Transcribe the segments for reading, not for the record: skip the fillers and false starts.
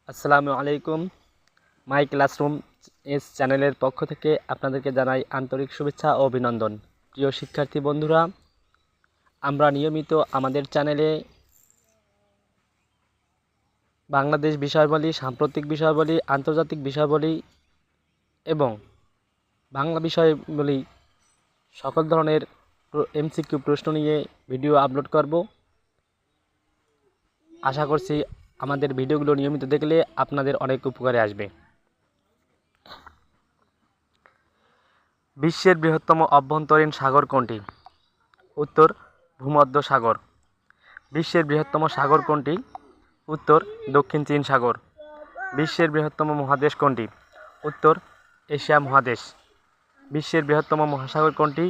আসসালামু আলাইকুম। My classroom চ্যানেলের পক্ষ থেকে আপনাদেরকে জানাই আন্তরিক শুভেচ্ছা ও অভিনন্দন। প্রিয় শিক্ষার্থী বন্ধুরা, আমরা নিয়মিত আমাদের চ্যানেলে বাংলাদেশ বিষয়াবলী, সাম্প্রতিক বিষয়াবলী, আন্তর্জাতিক বিষয়াবলী এবং বাংলা বিষয়াবলী সকল ধরনের এমসিকিউ প্রশ্ন নিয়ে ভিডিও আপলোড করব। আশা করছি আমাদের ভিডিওগুলো নিয়মিত দেখলে আপনাদের অনেক উপকারে আসবে। বিশ্বের বৃহত্তম অভ্যন্তরীণ সাগর কোনটি? উত্তর ভূমধ্য সাগর। বিশ্বের বৃহত্তম সাগর কোনটি? উত্তর দক্ষিণ চীন সাগর। বিশ্বের বৃহত্তম মহাদেশ কোনটি? উত্তর এশিয়া মহাদেশ। বিশ্বের বৃহত্তম মহাসাগর কোনটি?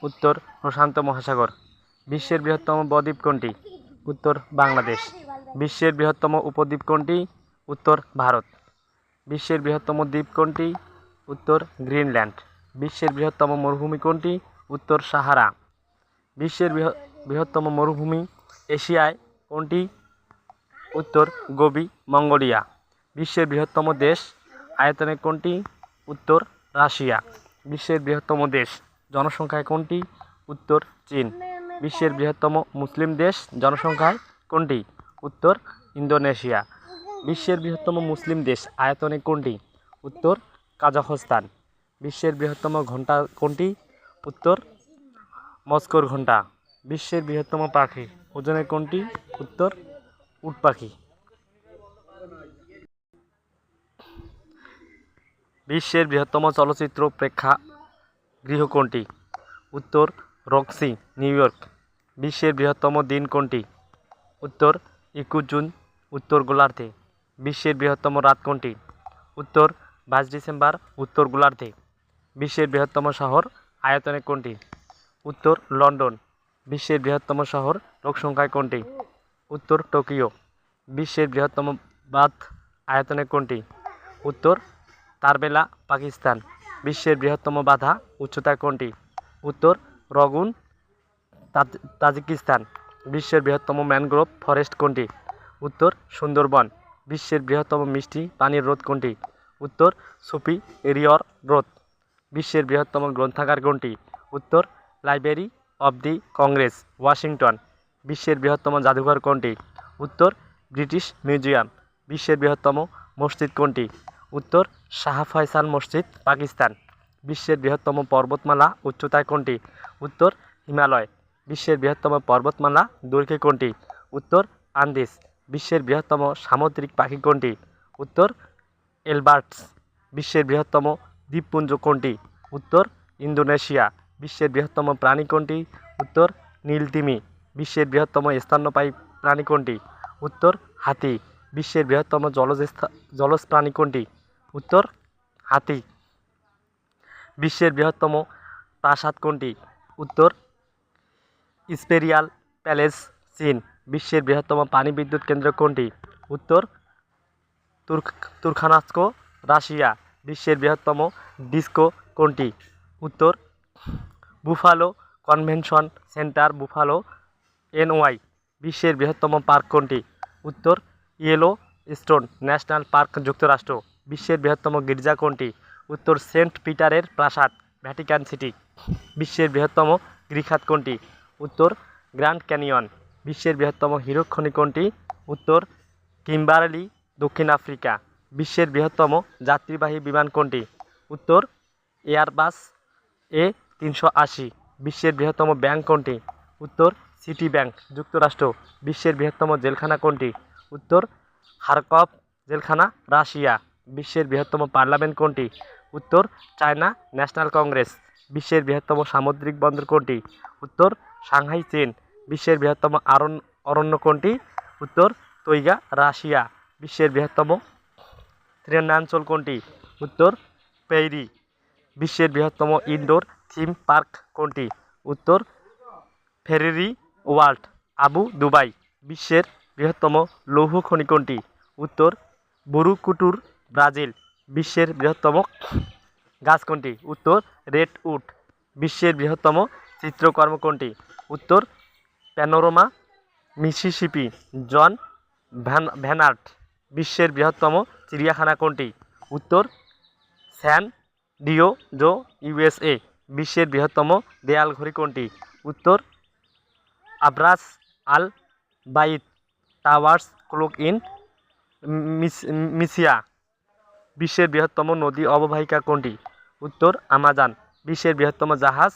উত্তর প্রশান্ত মহাসাগর। বিশ্বের বৃহত্তম বদ্বীপ কোনটি? উত্তর বাংলাদেশ। বিশ্বের বৃহত্তম উপদ্বীপ কোনটি? উত্তর ভারত। বিশ্বের বৃহত্তম দ্বীপ কোনটি? উত্তর গ্রিনল্যান্ড। বিশ্বের বৃহত্তম মরুভূমি কোনটি? উত্তর সাহারা। বিশ্বের বৃহত্তম মরুভূমি এশিয়ায় কোনটি? উত্তর গোবি মঙ্গোলিয়া। বিশ্বের বৃহত্তম দেশ আয়তনে কোনটি? উত্তর রাশিয়া। বিশ্বের বৃহত্তম দেশ জনসংখ্যায় কোনটি? উত্তর চীন। বিশ্বের বৃহত্তম মুসলিম দেশ জনসংখ্যায় কোনটি? উত্তর ইন্দোনেশিয়া। বিশ্বের বৃহত্তম মুসলিম দেশ আয়তনে কোনটি? উত্তর কাজাখস্তান। বিশ্বের বৃহত্তম ঘণ্টা কোনটি? উত্তর মস্কোর ঘণ্টা। বিশ্বের বৃহত্তম পাখি ওজনে কোনটি? উত্তর উট পাখি। বিশ্বের বৃহত্তম চলচ্চিত্র প্রেক্ষাগৃহ কোনটি? উত্তর রক্সি নিউ ইয়র্ক। বিশ্বের বৃহত্তম দিন কোনটি? উত্তর 21 জুন উত্তর গোলার্ধে। বিশ্বের বৃহত্তম রাত কোনটি? উত্তর 22 ডিসেম্বর উত্তর গোলার্ধে। বিশ্বের বৃহত্তম শহর আয়তনে কোনটি? উত্তর লন্ডন। বিশ্বের বৃহত্তম শহর লোকসংখ্যায় কোনটি? উত্তর টোকিও। বিশ্বের বৃহত্তম বাঁধ আয়তনে কোনটি? উত্তর তারবেলা পাকিস্তান। বিশ্বের বৃহত্তম বাধা উচ্চতায় কোনটি? উত্তর রগুন তাজিকিস্তান। বিশ্বের বৃহত্তম ম্যানগ্রোভ ফরেস্ট কোনটি? উত্তর সুন্দরবন। বিশ্বের বৃহত্তম মিষ্টি পানির হ্রদ কোনটি? উত্তর সুপিরিয়র হ্রদ। বিশ্বের বৃহত্তম গ্রন্থাগার কোনটি? উত্তর library of the Congress Washington. বিশ্বের বৃহত্তম জাদুঘর কোনটি? উত্তর ব্রিটিশ মিউজিয়াম। বিশ্বের বৃহত্তম মসজিদ কোনটি? উত্তর শাহ ফয়সাল মসজিদ পাকিস্তান। বিশ্বের বৃহত্তম পর্বতমালা উচ্চতায় কোনটি? উত্তর হিমালয়। বিশ্বের বৃহত্তম পর্বতমালা দৈর্ঘ্যে কোনটি? উত্তর আন্দিজ। বিশ্বের বৃহত্তম সামুদ্রিক পাখি কোনটি? উত্তর এলবার্টস। বিশ্বের বৃহত্তম দ্বীপপুঞ্জ কোনটি? উত্তর ইন্দোনেশিয়া। বিশ্বের বৃহত্তম প্রাণী কোনটি? উত্তর নীলতিমি। বিশ্বের বৃহত্তম স্তন্যপায়ী প্রাণী কোনটি? উত্তর হাতি। বিশ্বের বৃহত্তম জলজ প্রাণী কোনটি? উত্তর হাতি। বিশ্বের বৃহত্তম প্রাসাদ কোনটি? উত্তর ইম্পেরিয়াল প্যালেস চীন। বিশ্বের বৃহত্তম পানি বিদ্যুৎ কেন্দ্র কোনটি? উত্তর তুর্খানাস্কো রাশিয়া। বিশ্বের বৃহত্তম ডিস্কো কোনটি? উত্তর বুফালো কনভেনশন সেন্টার বুফালো এনওয়াই। বিশ্বের বৃহত্তম পার্ক কোনটি? উত্তর ইয়েলো স্টোন ন্যাশনাল পার্ক যুক্তরাষ্ট্র। বিশ্বের বৃহত্তম গির্জা কোনটি? উত্তর সেন্ট পিটারের প্রাসাদ ভ্যাটিকান সিটি। বিশ্বের বৃহত্তম গিরিখাত কোনটি? উত্তর গ্র্যান্ড ক্যানিয়ন। বিশ্বের বৃহত্তম হীরক খনি কোনটি? উত্তর কিম্বারলি দক্ষিণ আফ্রিকা। বিশ্বের বৃহত্তম যাত্রীবাহী বিমান কোনটি? উত্তর এয়ারবাস A380। বিশ্বের বৃহত্তম ব্যাংক কোনটি? উত্তর সিটি ব্যাংক যুক্তরাষ্ট্র। বিশ্বের বৃহত্তম জেলখানা কোনটি? উত্তর খারকভ জেলখানা রাশিয়া। বিশ্বের বৃহত্তম পার্লামেন্ট কোনটি? উত্তর চায়না ন্যাশনাল কংগ্রেস। বিশ্বের বৃহত্তম সামুদ্রিক বন্দর কোনটি? উত্তর সাংহাই চীন। বিশ্বের বৃহত্তম অরণ্য কোনটি? উত্তর তৈগা রাশিয়া। বিশ্বের বৃহত্তম তৃণাঞ্চল কোনটি? উত্তর পেইরি। বিশ্বের বৃহত্তম ইনডোর থিম পার্ক কোনটি? উত্তর ফেরেরি ওয়ার্ল্ড আবু দুবাই। বিশ্বের বৃহত্তম লৌহ খনি কোনটি? উত্তর বুরুকুটুর ব্রাজিল। বিশ্বের বৃহত্তম গাছ কোনটি? উত্তর রেডউড। বিশ্বের বৃহত্তম চিত্রকর্ম কোনটি? উত্তর প্যানোরামা মিসিসিপি জন ভ্যান আর্ট। বিশ্বের বৃহত্তম চিড়িয়াখানা কোনটি? উত্তর স্যান ডিয়েগো, USA। বিশ্বের বৃহত্তম দেয়াল ঘড়ি কোনটি? উত্তর আব্রাস আল বাইত টাওয়ার্স ক্লক ইন মিসিয়া। বিশ্বের বৃহত্তম নদী অববাহিকা কোনটি? উত্তর আমাজন। বিশ্বের বৃহত্তম জাহাজ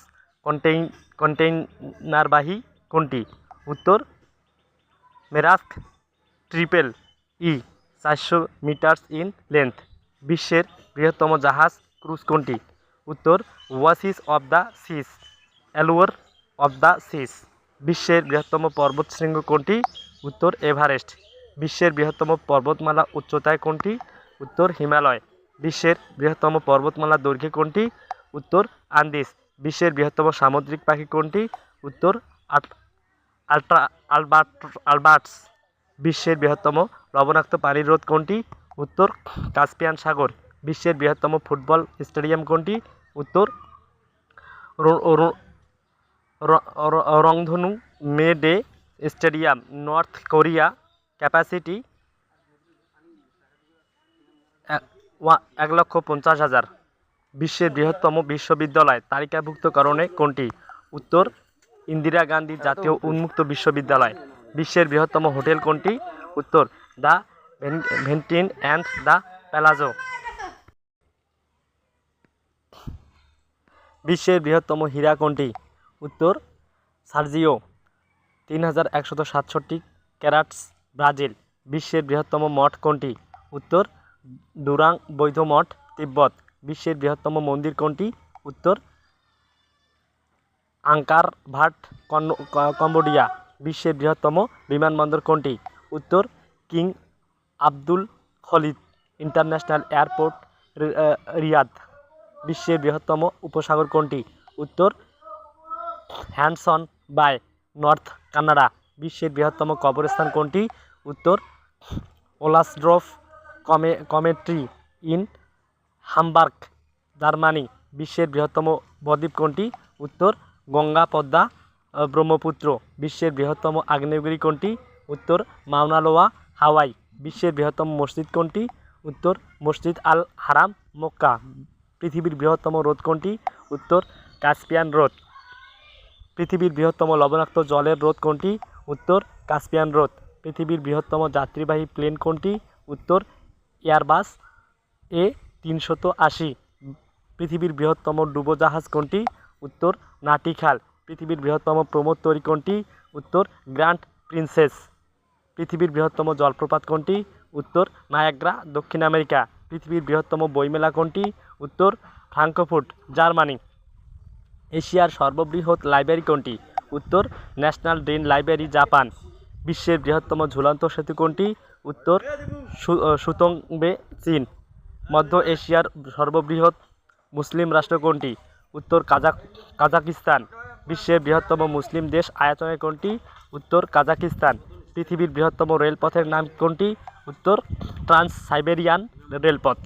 কন্টেইনারবাহী কোনটি? উত্তর Maersk Triple E, 400 metres in length. বিশ্বের বৃহত্তম জাহাজ ক্রুজ কোনটি? উত্তর Oasis of the Seas, Allure of the Seas. বিশ্বের বৃহত্তম পর্বতশৃঙ্গ কোনটি? উত্তর এভারেস্ট। বিশ্বের বৃহত্তম পর্বতমালা উচ্চতায় কোনটি? উত্তর হিমালয়। বিশ্বের বৃহত্তম পর্বতমালা দৈর্ঘ্যে কোনটি? উত্তর আন্দিজ। বিশ্বের বৃহত্তম সামুদ্রিক পাখি কোনটি? উত্তর আলবার্টস। বিশ্বের বৃহত্তম লবণাক্ত পানির হ্রদ কোনটি? উত্তর কাস্পিয়ান সাগর। বিশ্বের বৃহত্তম ফুটবল স্টেডিয়াম কোনটি? উত্তর রংধনু মেডে স্টেডিয়াম, নর্থ কোরিয়া। ক্যাপাসিটি 1,50,000। বিশ্বের বৃহত্তম বিশ্ববিদ্যালয় তালিকাভুক্তকরণে কোনটি? উত্তর ইন্দিরা গান্ধী জাতীয় উন্মুক্ত বিশ্ববিদ্যালয়। বিশ্বের বৃহত্তম হোটেল কোনটি? উত্তর দ্য ভেন্টিন অ্যান্ড দ্য প্যালাজো। বিশ্বের বৃহত্তম হীরা কোনটি? উত্তর সার্জিও, 3,167 ক্যারাটস, ব্রাজিল। বিশ্বের বৃহত্তম মঠ কোনটি? উত্তর ডুরাং বৌদ্ধ মঠ, তিব্বত। বিশ্বের বৃহত্তম মন্দির কোনটি? উত্তর আঙ্কার ভাট, কম্বোডিয়া। বিশ্বের বৃহত্তম বিমানবন্দর কোনটি? উত্তর King Abdul Khalid International Airport, Riyadh. বিশ্বের বৃহত্তম উপসাগর কোনটি? উত্তর হ্যাডসন বাই, নর্থ কানাডা। বিশ্বের বৃহত্তম কবরস্থান কোনটি? উত্তর ওলাসড্রফ কমেট্রি ইন হামবার্গ, জার্মানি। বিশ্বের বৃহত্তম বদ্বীপ কোনটি? উত্তর গঙ্গা পদ্মা ব্রহ্মপুত্র। বিশ্বের বৃহত্তম আগ্নেয়গিরি কোনটি? উত্তর মাউনা লোয়া, হাওয়াই। বিশ্বের বৃহত্তম মসজিদ কোনটি? উত্তর মসজিদ আল হারাম, মক্কা। পৃথিবীর বৃহত্তম হ্রদ কোনটি? উত্তর কাস্পিয়ান হ্রদ। পৃথিবীর বৃহত্তম লবণাক্ত জলের হ্রদ কোনটি? উত্তর কাস্পিয়ান হ্রদ। পৃথিবীর বৃহত্তম যাত্রীবাহী প্লেন কোনটি? উত্তর এয়ারবাস A380। পৃথিবীর বৃহত্তম ডুবোজাহাজ কোনটি? উত্তর নাটিখাল। পৃথিবীর বৃহত্তম প্রমোদতরী কোনটি? উত্তর গ্র্যান্ড প্রিন্সেস। পৃথিবীর বৃহত্তম জলপ্রপাত কোনটি? উত্তর নায়াগ্রা, দক্ষিণ আমেরিকা। পৃথিবীর বৃহত্তম বইমেলা কোনটি? উত্তর ফ্রাঙ্কফুর্ট, জার্মানি। এশিয়ার সর্ববৃহৎ লাইব্রেরি কোনটি? উত্তর ন্যাশনাল গ্রিন লাইব্রেরি, জাপান। বিশ্বের বৃহত্তম ঝুলন্ত সেতু কোনটি? উত্তর সুতংবে, চীন। মধ্য এশিয়ার সর্ববৃহৎ মুসলিম রাষ্ট্র কোনটি? উত্তর কাজাকিস্তান। বিশ্বের বৃহত্তম মুসলিম দেশ আয়তনে কোনটি? উত্তর কাজাকিস্তান। পৃথিবীর বৃহত্তম রেলপথের নাম কোনটি? উত্তর ট্রান্স সাইবেরিয়ান রেলপথ।